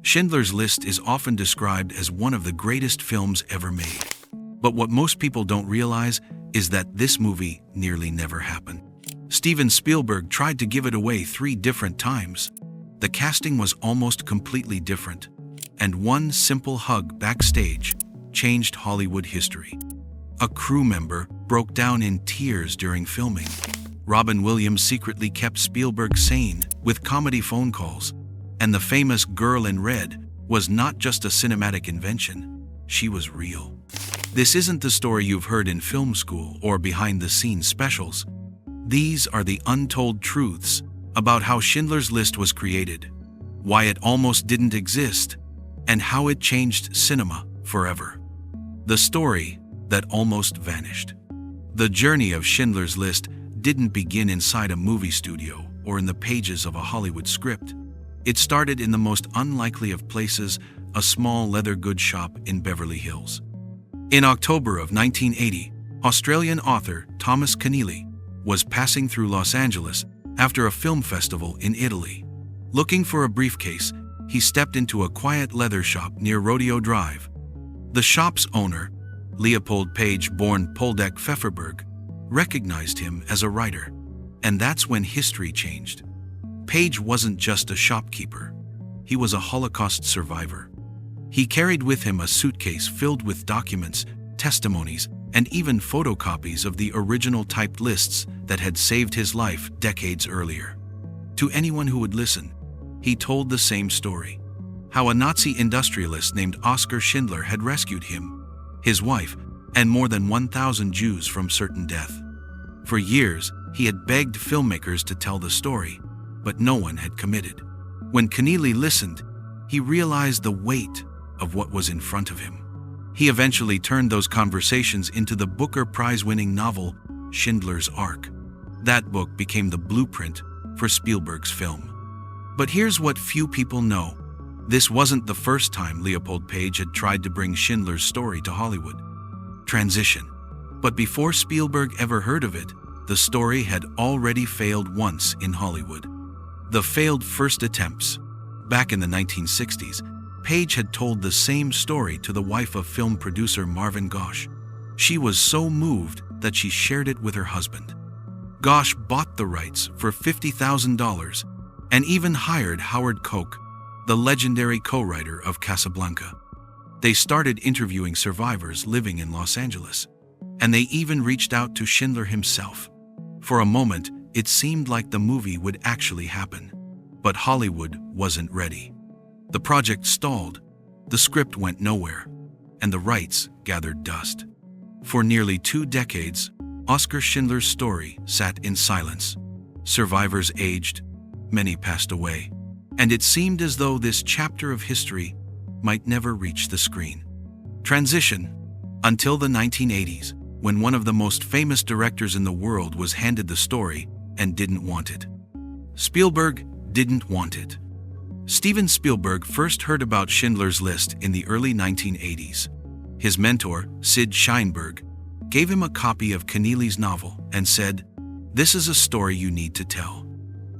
Schindler's List is often described as one of the greatest films ever made. But what most people don't realize is that this movie nearly never happened. Steven Spielberg tried to give it away 3 different times. The casting was almost completely different, and one simple hug backstage changed Hollywood history. A crew member broke down in tears during filming. Robin Williams secretly kept Spielberg sane with comedy phone calls. And the famous Girl in Red was not just a cinematic invention, she was real. This isn't the story you've heard in film school or behind-the-scenes specials. These are the untold truths about how Schindler's List was created, why it almost didn't exist, and how it changed cinema forever. The story that almost vanished. The journey of Schindler's List didn't begin inside a movie studio or in the pages of a Hollywood script. It started in the most unlikely of places, a small leather goods shop in Beverly Hills. In October of 1980, Australian author Thomas Keneally was passing through Los Angeles after a film festival in Italy. Looking for a briefcase, he stepped into a quiet leather shop near Rodeo Drive. The shop's owner, Leopold Page, born Poldek Pfefferberg, recognized him as a writer, and that's when history changed. Page wasn't just a shopkeeper. He was a Holocaust survivor. He carried with him a suitcase filled with documents, testimonies, and even photocopies of the original typed lists that had saved his life decades earlier. To anyone who would listen, he told the same story: how a Nazi industrialist named Oskar Schindler had rescued him, his wife, and more than 1,000 Jews from certain death. For years, he had begged filmmakers to tell the story, but no one had committed. When Keneally listened, he realized the weight of what was in front of him. He eventually turned those conversations into the Booker Prize-winning novel, Schindler's Ark. That book became the blueprint for Spielberg's film. But here's what few people know. This wasn't the first time Leopold Page had tried to bring Schindler's story to Hollywood. Transition. But before Spielberg ever heard of it, the story had already failed once in Hollywood. The failed first attempts. Back in the 1960s, Page had told the same story to the wife of film producer Marvin Gosch. She was so moved that she shared it with her husband. Gosch bought the rights for $50,000 and even hired Howard Koch, the legendary co-writer of Casablanca. They started interviewing survivors living in Los Angeles, and they even reached out to Schindler himself. For a moment, it seemed like the movie would actually happen, but Hollywood wasn't ready. The project stalled, the script went nowhere, and the rights gathered dust. For nearly 2 decades, Oskar Schindler's story sat in silence. Survivors aged, many passed away, and it seemed as though this chapter of history might never reach the screen. Transition. Until the 1980s, when one of the most famous directors in the world was handed the story and didn't want it. Spielberg didn't want it. Steven Spielberg first heard about Schindler's List in the early 1980s. His mentor, Sid Sheinberg, gave him a copy of Keneally's novel and said, "This is a story you need to tell."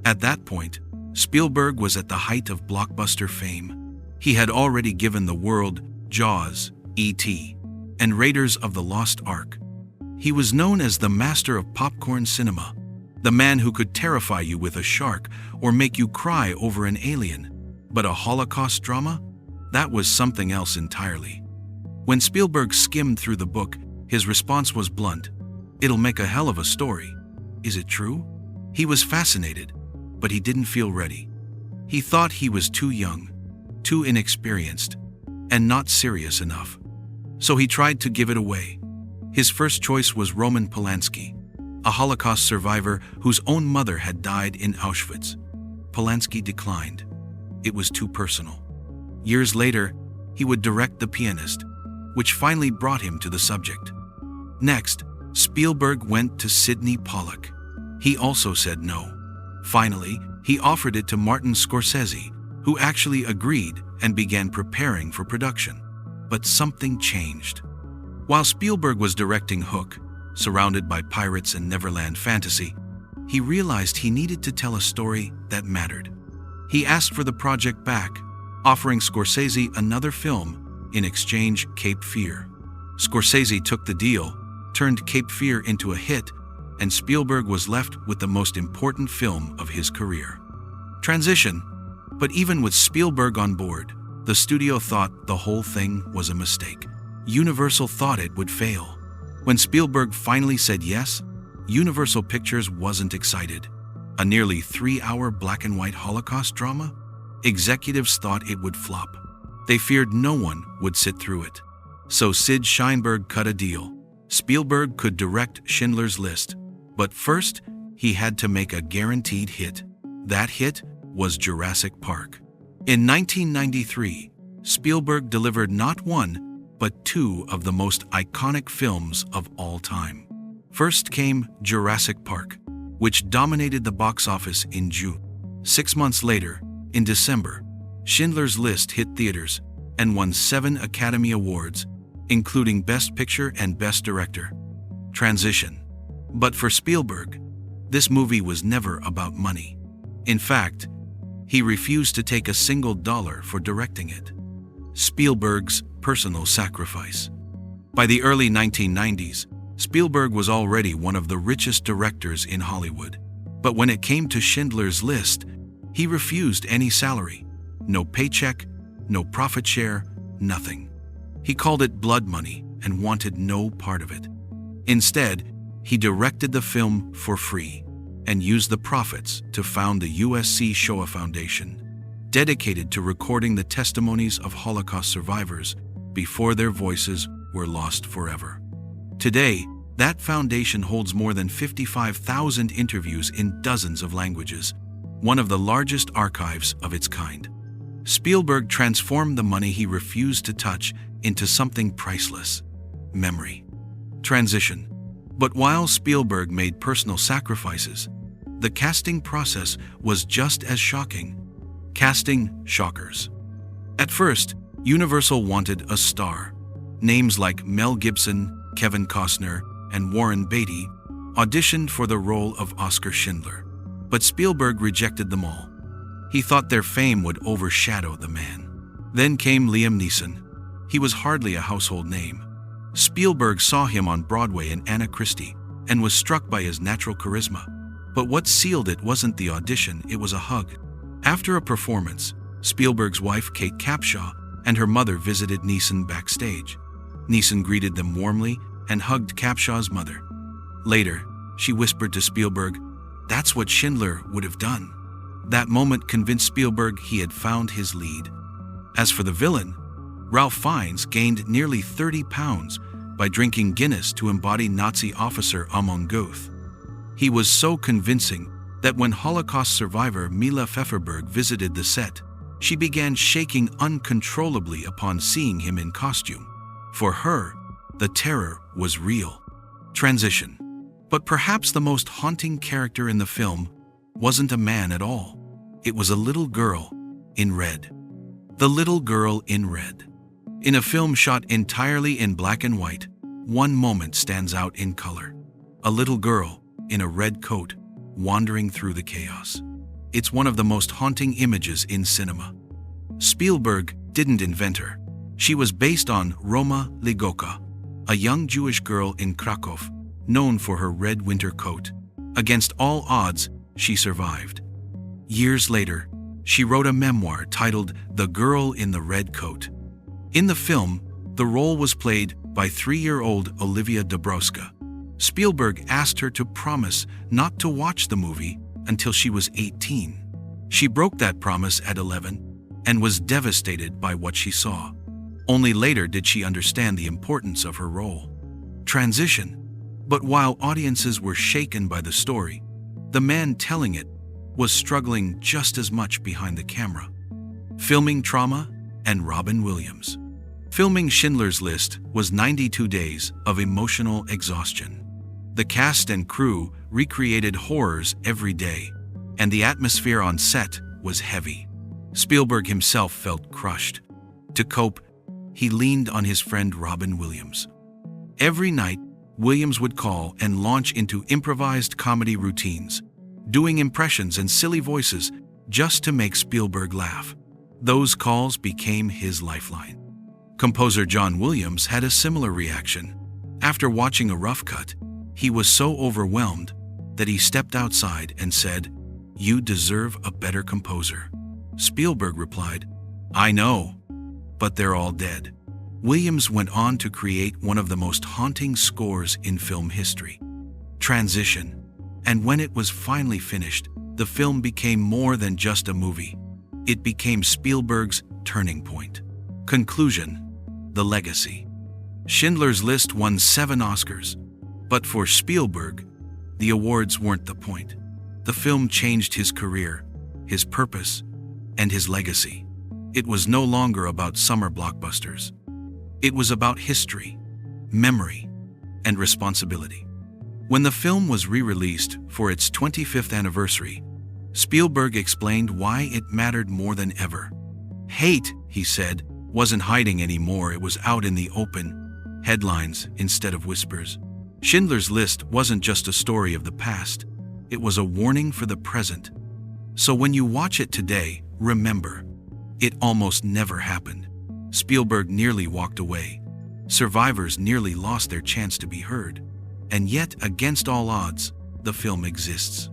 At that point, Spielberg was at the height of blockbuster fame. He had already given the world Jaws, E.T., and Raiders of the Lost Ark. He was known as the master of popcorn cinema, the man who could terrify you with a shark or make you cry over an alien. But a Holocaust drama? That was something else entirely. When Spielberg skimmed through the book, his response was blunt. "It'll make a hell of a story. Is it true?" He was fascinated, but he didn't feel ready. He thought he was too young, too inexperienced, and not serious enough. So he tried to give it away. His first choice was Roman Polanski, a Holocaust survivor whose own mother had died in Auschwitz. Polanski declined. It was too personal. Years later, he would direct The Pianist, which finally brought him to the subject. Next, Spielberg went to Sidney Pollack. He also said no. Finally, he offered it to Martin Scorsese, who actually agreed and began preparing for production. But something changed. While Spielberg was directing Hook, surrounded by pirates and Neverland fantasy, he realized he needed to tell a story that mattered. He asked for the project back, offering Scorsese another film, in exchange Cape Fear. Scorsese took the deal, turned Cape Fear into a hit, and Spielberg was left with the most important film of his career. Transition. But even with Spielberg on board, the studio thought the whole thing was a mistake. Universal thought it would fail. When Spielberg finally said yes, Universal Pictures wasn't excited. A nearly 3-hour black-and-white Holocaust drama? Executives thought it would flop. They feared no one would sit through it. So Sid Sheinberg cut a deal. Spielberg could direct Schindler's List, but first, he had to make a guaranteed hit. That hit was Jurassic Park. In 1993, Spielberg delivered not one, but two of the most iconic films of all time. First came Jurassic Park, which dominated the box office in June. 6 months later, in December, Schindler's List hit theaters and won 7 Academy Awards, including Best Picture and Best Director. Transition. But for Spielberg, this movie was never about money. In fact, he refused to take a single dollar for directing it. Spielberg's personal sacrifice. By the early 1990s, Spielberg was already one of the richest directors in Hollywood. But when it came to Schindler's List, he refused any salary. No paycheck, no profit share, nothing. He called it blood money and wanted no part of it. Instead, he directed the film for free and used the profits to found the USC Shoah Foundation, dedicated to recording the testimonies of Holocaust survivors before their voices were lost forever. Today, that foundation holds more than 55,000 interviews in dozens of languages, one of the largest archives of its kind. Spielberg transformed the money he refused to touch into something priceless: memory. Transition. But while Spielberg made personal sacrifices, the casting process was just as shocking. Casting shockers. At first, Universal wanted a star. Names like Mel Gibson, Kevin Costner, and Warren Beatty auditioned for the role of Oskar Schindler. But Spielberg rejected them all. He thought their fame would overshadow the man. Then came Liam Neeson. He was hardly a household name. Spielberg saw him on Broadway in Anna Christie and was struck by his natural charisma. But what sealed it wasn't the audition, it was a hug. After a performance, Spielberg's wife, Kate Capshaw, and her mother visited Neeson backstage. Neeson greeted them warmly and hugged Capshaw's mother. Later, she whispered to Spielberg, "That's what Schindler would have done." That moment convinced Spielberg he had found his lead. As for the villain, Ralph Fiennes gained nearly 30 pounds by drinking Guinness to embody Nazi officer Amon Goeth. He was so convincing that when Holocaust survivor Mila Pfefferberg visited the set, she began shaking uncontrollably upon seeing him in costume. For her, the terror was real. Transition. But perhaps the most haunting character in the film wasn't a man at all. It was a little girl in red. The Little Girl in Red. In a film shot entirely in black and white, one moment stands out in color. A little girl in a red coat wandering through the chaos. It's one of the most haunting images in cinema. Spielberg didn't invent her. She was based on Roma Ligoka, a young Jewish girl in Krakow, known for her red winter coat. Against all odds, she survived. Years later, she wrote a memoir titled The Girl in the Red Coat. In the film, the role was played by 3-year-old Olivia Dabrowska. Spielberg asked her to promise not to watch the movie until she was 18. She broke that promise at 11 and was devastated by what she saw. Only later did she understand the importance of her role. Transition. But while audiences were shaken by the story, the man telling it was struggling just as much behind the camera. Filming trauma and Robin Williams. Filming Schindler's List was 92 days of emotional exhaustion. The cast and crew recreated horrors every day, and the atmosphere on set was heavy. Spielberg himself felt crushed. To cope, he leaned on his friend Robin Williams. Every night, Williams would call and launch into improvised comedy routines, doing impressions and silly voices just to make Spielberg laugh. Those calls became his lifeline. Composer John Williams had a similar reaction. After watching a rough cut, he was so overwhelmed that he stepped outside and said, "You deserve a better composer." Spielberg replied, "I know, but they're all dead." Williams went on to create one of the most haunting scores in film history, Transition. And when it was finally finished, the film became more than just a movie. It became Spielberg's turning point. Conclusion: the legacy. Schindler's List won 7 Oscars, but for Spielberg, the awards weren't the point. The film changed his career, his purpose, and his legacy. It was no longer about summer blockbusters. It was about history, memory, and responsibility. When the film was re-released for its 25th anniversary, Spielberg explained why it mattered more than ever. Hate, he said, wasn't hiding anymore, it was out in the open, headlines instead of whispers. Schindler's List wasn't just a story of the past, it was a warning for the present. So when you watch it today, remember, it almost never happened. Spielberg nearly walked away. Survivors nearly lost their chance to be heard. And yet, against all odds, the film exists.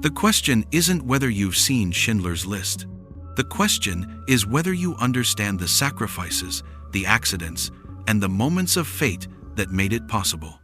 The question isn't whether you've seen Schindler's List. The question is whether you understand the sacrifices, the accidents, and the moments of fate that made it possible.